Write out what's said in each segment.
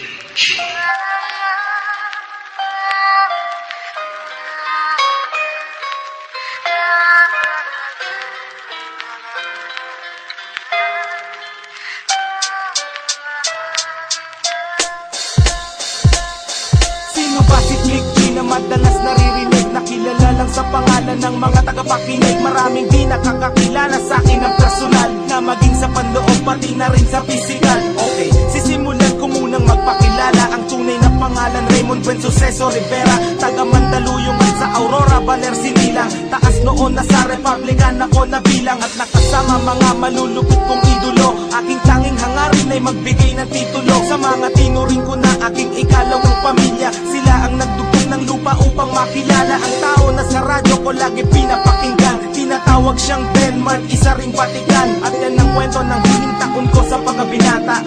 Sino ba si Click G na madalas naririnig? Nakilala lang sa pangalan ng mga tagapakinig. Maraming di nakakakilala sa akin ng personal, na maging sa panloob pati na rin sa physical. Okay, sisimulan ko munang magpakilala. Ang tunay na pangalan Raymond Buen Suceso Rivera, taga Mandaluyong at sa Aurora, Baler, Sinilang. Taas noon na sa Republican ako nabilang, at nakasama mga malulupit kong idolo. Aking tanging hangarin ay magbigay ng titulo sa mga tinuring ko na aking ikalawang pamilya. Sila ang nagdugtong ng lupa upang makilala ang tao na sa radyo ko lagi pinapakinggan. Tinatawag siyang Denmark, isa ring Vatican. At yan ang kwento ng hinintakon ko sa pagkabinata,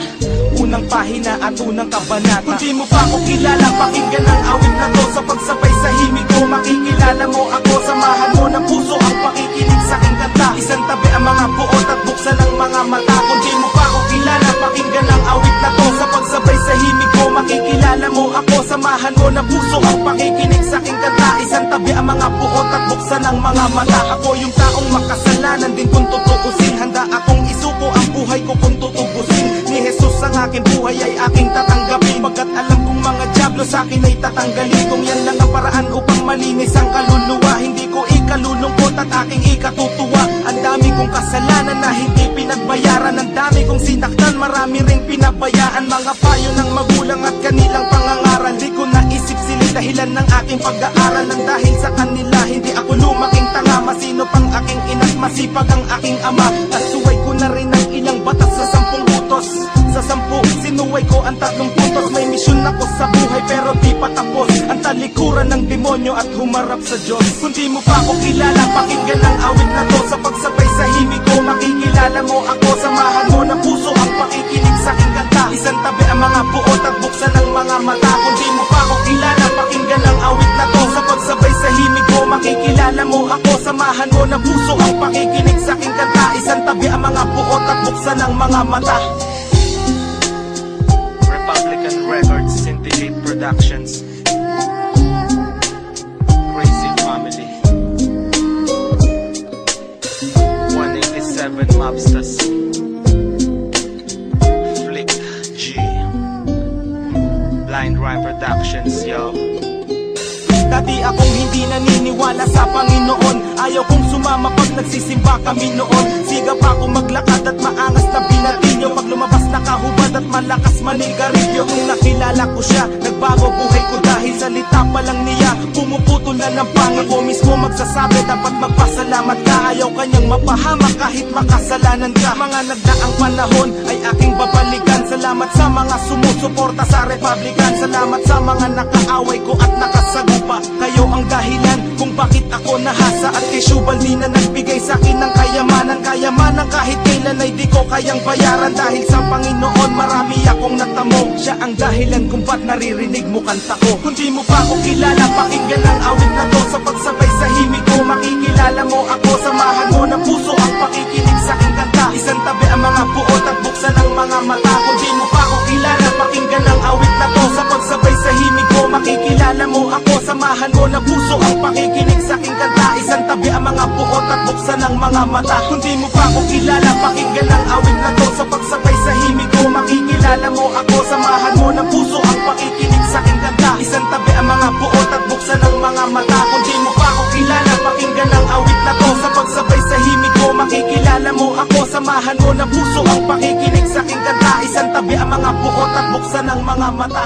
unang pahina at unang kabanata. Kung di mo pa ako kilala, pakinggan ang awit na to. Sa pagsabay sa himig ko, makikilala mo ako. Samahan mo ng puso ang pakikinig sa aking kanta. Isang tabi ang mga buot at buksan ang mga mata. Kung di mo pa ako kilala, pakinggan ang awit na to. Sa pagsabay sa himig ko, makikilala mo ako. Samahan mo ng puso ang pakikinig sa aking kanta. Isang tabi ang mga buot at buksan ang mga mata. Ako yung taong makasalanan din kung tutuusin. Handa akong isuko ang buhay ko kung tutubusin. Ni Jesus ang aking buhay ay aking tatanggapin, pagkat alam kong mga dyablo sa akin ay tatanggalin. Kung yan lang ang paraan upang malinis ang kaluluwa, hindi ko ikalulungkot at aking ikatutuwa. Ang dami kong kasalanan na hindi pinagbayaran, ang dami kong sinaktan, marami ring pinabayaan. Mga payo ng magulang at kanilang pangangaral, di ko naisip sila dahilan ng aking pag-aaral. Nang dahil sa kanila hindi ako lumaking tanga. Masino pang aking ina't masipag ang aking ama. Nasuway ko na rin ang ilang batas sa 10 utos. Sa 10 sinuway ko ang 3 puntos. May misyon ako sa buhay pero di pa tapos ang talikuran ng demonyo at humarap sa Diyos. Kung di mo pa ako kilala, pakinggan ang awit na to. Sa pagsabay sa himig ko, makikilala mo ako. Samahan mo ng puso ang pakikinig sa aking kanta. Isang tabi ang mga buot at buksan ang mga mata. Kung di mo pa ako kilala, pakinggan ang awit na to. Sa pagsabay sa himig ko, makikilala mo ako. Samahan mo ng puso ang pakikinig sa aking kanta. Isang tabi ang mga buot at buksan ang mga mata. Republican Records, Syndicate Productions, Crazy Family, 187 Mobsters, Flick G, Blind Rhyme Productions, yo. Dati akong hindi naniniwala sa Panginoon. Ayaw kong sumama pag nagsisimba kami noon. Siga pa akong maglakad at maangas na binatilyo. Pag lumabas nakahubad at malakas manigarilyo. Nung nakilala ko siya, nagbago buhay ko dahil salita pa lang niya pumuputol na ng pangil. Ako mismo magsasabi dapat magpasalamat ka. Ayaw kanyang mapahamak kahit makasalanan ka. Mga nagdaang panahon ay aking babalikan. Salamat sa mga sumusuporta sa Republican. Salamat sa mga nakaaway ko at nakasagupa. Kayo ang dahilan kung bakit ako nahasa. At kay Shubaldi na nagbigay sa akin ng kayamanan. Kayamanan kahit kailan ay di ko kayang bayaran. Dahil sa Panginoon marami akong natamo. Siya ang dahilan kung ba't naririnig mo kanta ko. Kung di mo pa ako kilala, pakinggan ang awit na to. Sa pagsabay sa himig ko, makikilala mo ako. Samahan mo ng puso ang pakikinig sa aking kanta. Isang tabi ang mga buot at buksan ang mga mata. Kung di mo pa ako kilala, pakinggan ang awit na to. Sa pagsabay sa himig ko, makikilala mo ako. Samahan mo ng puso ang pakikinig sa aking kanta. Isang tabi ang mga buot at buksan ang mga mata. Kung di mo pa ako kilala, pakinggan ang awit na to. Sa pagsabay sa himig ko, makikilala mo ako. Samahan mo ng puso ang pakikinig sa aking kanta. Isang tabi ang mga buot at buksan ang mga mata. Kung di mo pa ako kilala, pakinggan ang awit na to. Sa pagsabay sa himig ko, makikilala mo ako. Samahan mo ng puso ang pakikinig sa aking kanta. Isang tabi ang mga buot at buksan ang mga mata.